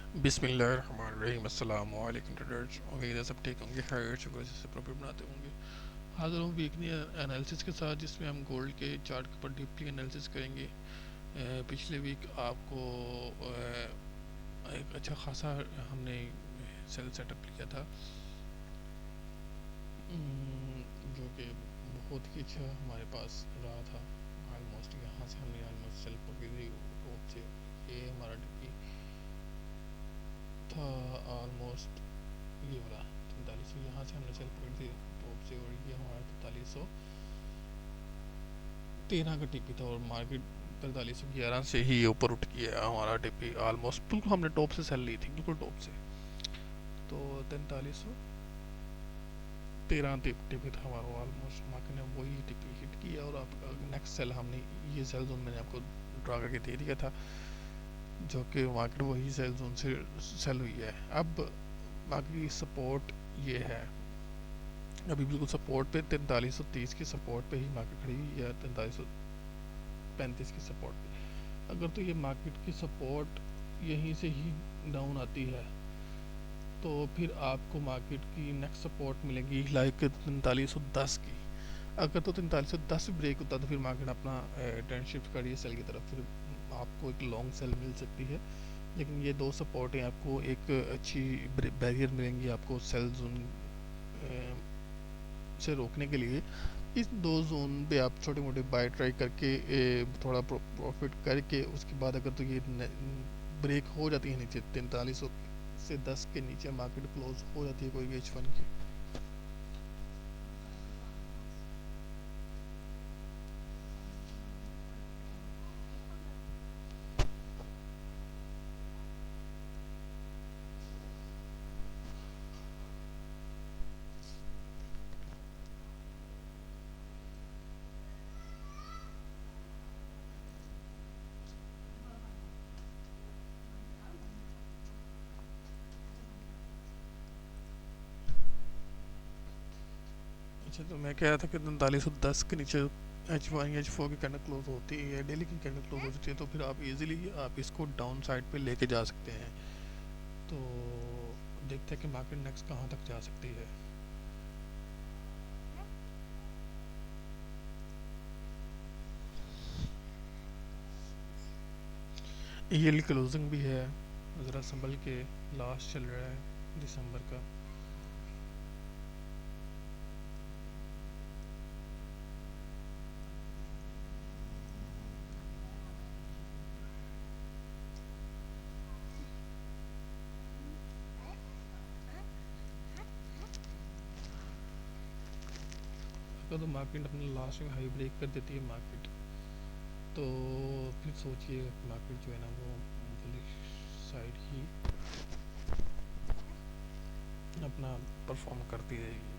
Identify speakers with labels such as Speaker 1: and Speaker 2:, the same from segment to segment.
Speaker 1: बिस्मिल्लाहिर्रहमानिर्रहीम। अस्सलाम वालेकुम ट्रेडर्स। उम्मीद है सब ठीक होंगे, खैर शुक्र से प्रॉफिट बनाते होंगे। हाजिर हूँ वीकली एनालिसिस के साथ, जिसमें हम गोल्ड के चार्ट के ऊपर डीपली एनालिसिस करेंगे। पिछले वीक आपको एक अच्छा खासा हमने सेल सेटअप लिया था, जो कि बहुत ही अच्छा हमारे पास रहा था। ऑलमोस्ट यहाँ से हमने ऑलमोस्ट सेल पकड़ी थी टॉप से। ये हमारा डिपी था ऑलमोस्ट ये वाला 4300, यहाँ से हमने सेल पकड़ी थी टॉप से, और ये हमारा 4313 का टीपी था, और मार्केट 4311 से ही ऊपर उठ गया हमारा टीपी। ऑलमोस्ट बिल्कुल हमने टॉप से सेल ली थी, बिल्कुल टॉप से। तो 4313 टीपी था हमारा। ऑलमोस्ट मार्केट ने वही टीपी हिट किया, और आप नेक्स्ट सेल हमने ये सेल जोन मैंने आपको ड्रा करके दे दिया था, जो कि मार्केट वही सेल जोन से सेल हुई है। अब बाकी सपोर्ट ये है, अभी बिल्कुल सपोर्ट पे 4330 की सपोर्ट पे ही मार्केट खड़ी हुई है, 4335 की सपोर्ट पे। अगर तो ये मार्केट की सपोर्ट यहीं से ही डाउन आती है, तो फिर आपको मार्केट की नेक्स्ट सपोर्ट मिलेगी लाइक 4310 की। अगर तो 4310 ब्रेक होता तो फिर मार्केट अपना ट्रेंड शिफ्ट करिए सेल की तरफ, फिर आपको एक लॉन्ग सेल मिल सकती है। लेकिन ये दो सपोर्ट हैं, आपको एक अच्छी बैरियर मिलेंगी आपको सेल जोन से रोकने के लिए। इस दो जोन पे आप छोटे मोटे बाय ट्राई करके थोड़ा प्रॉफिट करके, उसके बाद अगर तो ये ब्रेक हो जाती है नीचे 4310 के नीचे मार्केट क्लोज हो जाती है कोई भी H1 की। अच्छा, तो मैं कह रहा था कि 4310 के नीचे H1 या H4 की कैंडल क्लोज होती है, डेली की कैंडल क्लोज हो जाती है, तो फिर आप इजीली आप इसको डाउन साइड पे लेके जा सकते हैं। तो देखते हैं कि मार्केट नेक्स्ट कहाँ तक जा सकती है। ईयरली क्लोजिंग भी है, ज़रा संभल के। लास्ट चल रहा है दिसंबर का। अगर तो मार्केट अपने लास्ट में हाई ब्रेक कर देती है मार्केट, तो फिर सोचिए मार्केट जो है ना वो बुलिश साइड ही अपना परफॉर्म करती रहेगी।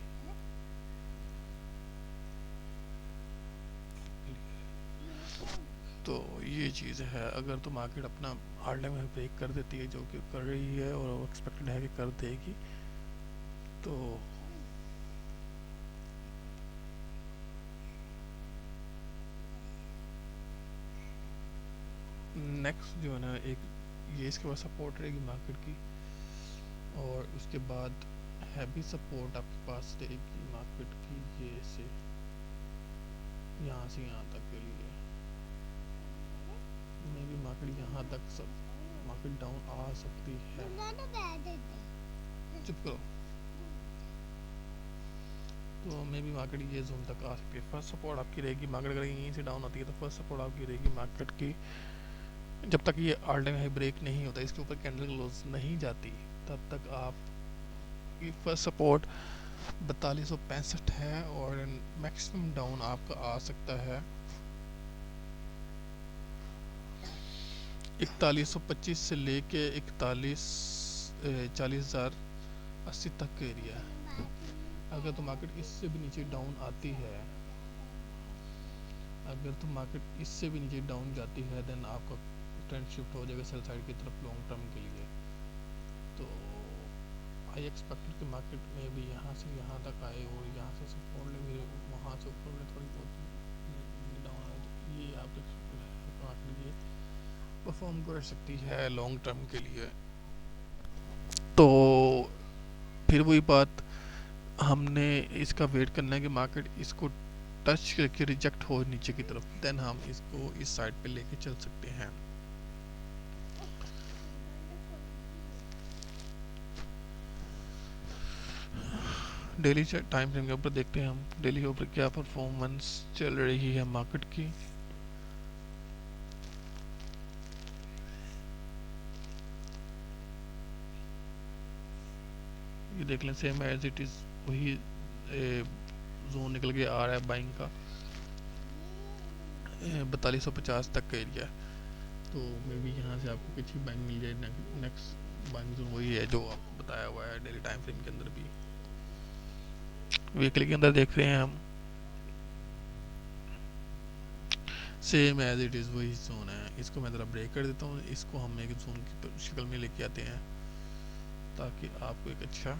Speaker 1: तो ये चीज़ है, अगर तो मार्केट अपना ऑल टाइम हाई ब्रेक कर देती है, जो कि कर रही है और एक्सपेक्टेड है कि कर देगी, तो नेक्स्ट जो है ना एक ये इसके बाद सपोर्ट रहेगी मार्केट की, और उसके बाद हैवी सपोर्ट आपके पास रहेगी मार्केट की ये से यहाँ तक के लिए। मे भी मार्केट यहाँ तक सब मार्केट डाउन आ सकती है। चुप करो। तो मे भी मार्केट ये जोन तक आ सकती है। फर्स्ट सपोर्ट आपकी रहेगी मार्केट, अगर यहीं से डाउन आती है तो फर्स्ट सपोर्ट आपकी रहेगी मार्केट की, जब तक ये ऑल टाइम हाई ब्रेक नहीं होता, इसके ऊपर कैंडल क्लोज नहीं जाती, तब तक आप ये फर्स्ट सपोर्ट 4265 है, और मैक्सिमम डाउन आपका आ सकता है 4125 से लेके 40,080 तक का एरिया है। अगर तो मार्केट इससे भी नीचे डाउन आती है, अगर तो मार्केट इससे भी नीचे डाउन जाती है, देन आपका ट्रेंड शिफ्ट हो जाएगा सेल साइड की तरफ लॉन्ग टर्म के लिए। तो आई एक्सपेक्टेड कि मार्केट में भी यहाँ से यहाँ तक आए, और यहाँ से सपोर्ट ले, फिर वहाँ से ऊपर में थोड़ी बहुत डाउन आए, तो ये आप मार्केट ये परफॉर्म कर सकती है लॉन्ग टर्म के लिए। तो फिर वही बात, हमने इसका वेट करना है कि मार्केट इसको टच करके रिजेक्ट हो नीचे की तरफ, देन हम इसको इस साइड पे लेके चल सकते हैं। डेली टाइम फ्रेम के ऊपर देखते हैं हम डेली के ऊपर क्या परफॉर्मेंस चल रही है मार्केट की। ये देख लें सेम एज इट इज वही जोन निकल के आ रहा है बाइंग का, 4250 तक का एरिया है। तो मे बी यहाँ से आपको कुछ ही बाइंग मिल जाए। नेक्स्ट बाइंग जोन वही है जो आप बताया हुआ है डेली टाइम फ्रेम के अंदर भी। वीकली के अंदर देख रहे हैं हम सेम एज इट इज़ वही जोन है। इसको मैं ज़रा ब्रेक कर देता हूँ, इसको हम एक जोन की शक्ल में लेके आते हैं ताकि आपको एक अच्छा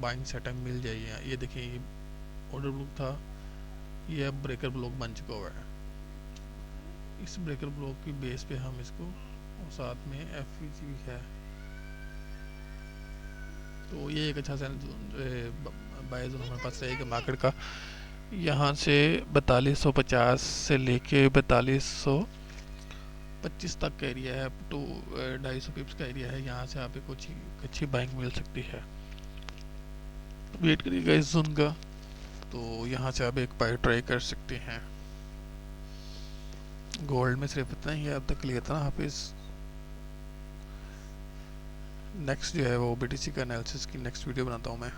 Speaker 1: बाइंग सेटअप मिल जाए। ये देखिए ये ऑर्डर ब्लॉक था, ये अब ब्रेकर ब्लॉक बन चुका हुआ है। इस ब्रेकर ब्लॉक की बेस पे हम इसको, और साथ में एफ भी है, तो ये एक अच्छा बाय जोन हमारे पास रहेगा मार्केट का। यहाँ से 4250 से लेके 4225 तक का एरिया है, तो 250 पिप्स का एरिया है। यहाँ से आप कुछ अच्छी बाइंग मिल सकती है। वेट करिएगा इस जोन का, तो यहाँ से आप एक बाय ट्राई कर सकते हैं। गोल्ड में सिर्फ इतना ही है अब तक क्लियर था ना हाफिज। नेक्स्ट जो है वो बीटीसी का एनालिसिस की नेक्स्ट वीडियो बनाता हूँ मैं।